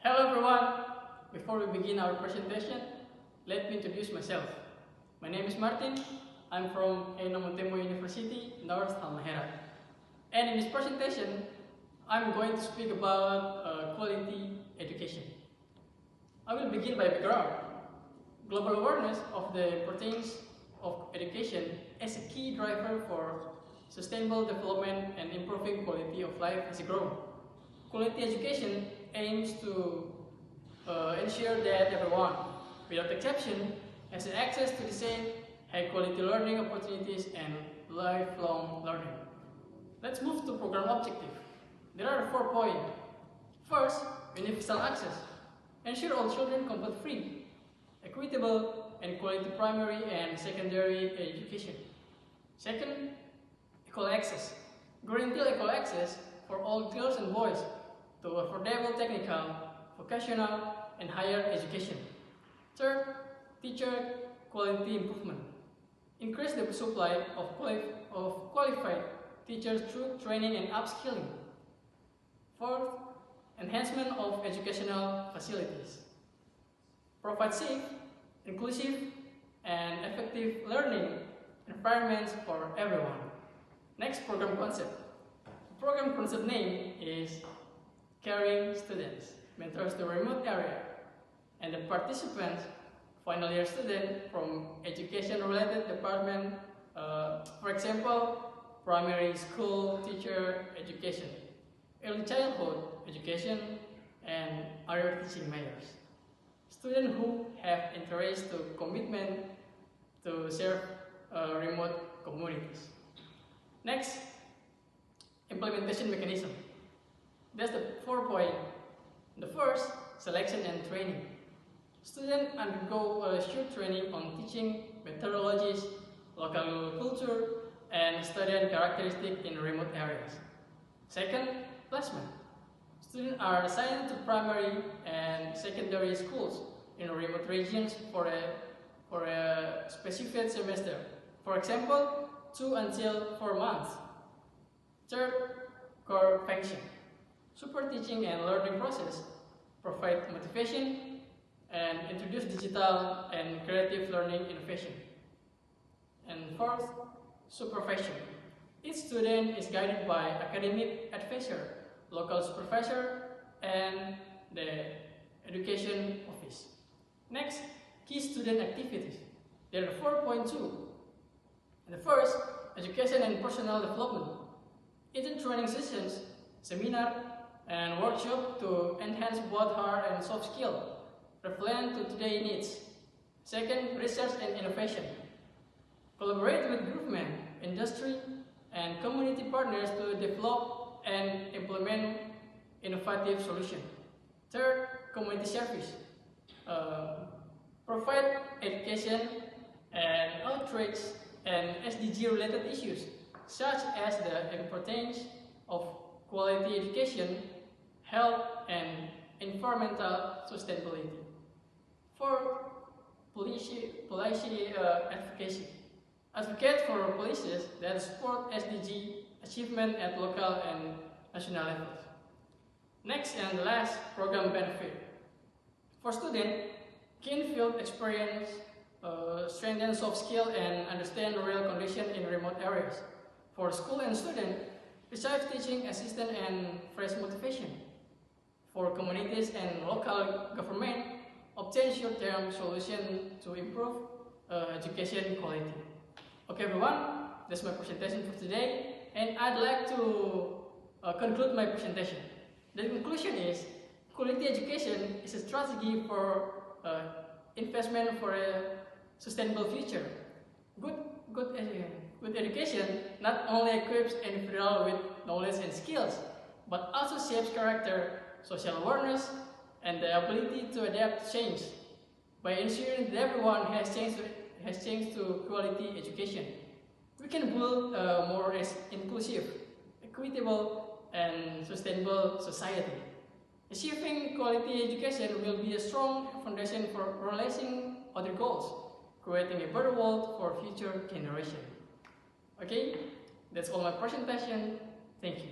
Hello everyone! Before we begin our presentation, let me introduce myself. My name is Martin. I'm from Eno Montemo University, North Halmahera. And in this presentation, I'm going to speak about quality education. I will begin by background. Global awareness of the importance of education as a key driver for sustainable development and improving quality of life has grown. Quality education aims to ensure that everyone, without exception, has access to the same high-quality learning opportunities and lifelong learning. Let's move to program objective. There are 4 points. First, universal access. Ensure all children complete free, equitable, and quality primary and secondary education. Second, equal access. Guarantee equal access for all girls and boys to affordable technical, vocational, and higher education. Third, teacher quality improvement. Increase the supply of qualified teachers through training and upskilling. Fourth, enhancement of educational facilities. Provide safe, inclusive, and effective learning environments for everyone. Next, program concept. The program concept name is Caring Students, Mentors to Remote Area, and the participants, final year student from education-related department, for example, primary school teacher education, early childhood education, and other teaching majors. Students who have interest to commitment to serve remote communities. Next, implementation mechanism. That's the 4 point. The first, selection and training. Students undergo a short training on teaching methodologies, local culture, and student characteristics in remote areas. Second, placement. Students are assigned to primary and secondary schools in remote regions for a specific semester. For example, 2 until 4 months. Third, core function. Support teaching and learning process, provide motivation, and introduce digital and creative learning innovation. And fourth, supervision. Each student is guided by academic advisor, local supervisor, and the education office. Next, key student activities. There are 4.2. The first, education and personal development. It's training sessions, seminar, and workshop to enhance both hard and soft skills, relevant to today's needs. Second, research and innovation. Collaborate with government, industry, and community partners to develop and implement innovative solutions. Third, community service. Provide education and outreach and SDG-related issues, such as the importance of quality education, health, and environmental sustainability. Fourth, policy advocacy. Advocate for policies that support SDG achievement at local and national levels. Next and last, program benefit. For students, gain field experience, strengthen soft skill, and understand real conditions in remote areas. For school and student, receive teaching assistance and fresh motivation. For communities and local government, obtain short-term solution to improve education quality. Okay everyone, that's my presentation for today, and I'd like to conclude my presentation. The conclusion is, quality education is a strategy for investment for a sustainable future. Good education not only equips an individual with knowledge and skills, but also shapes character, social awareness, and the ability to adapt to change. By ensuring that everyone has changed to quality education, we can build a more inclusive, equitable, and sustainable society. Achieving quality education will be a strong foundation for realizing other goals, creating a better world for future generations. Okay, that's all my presentation. Thank you.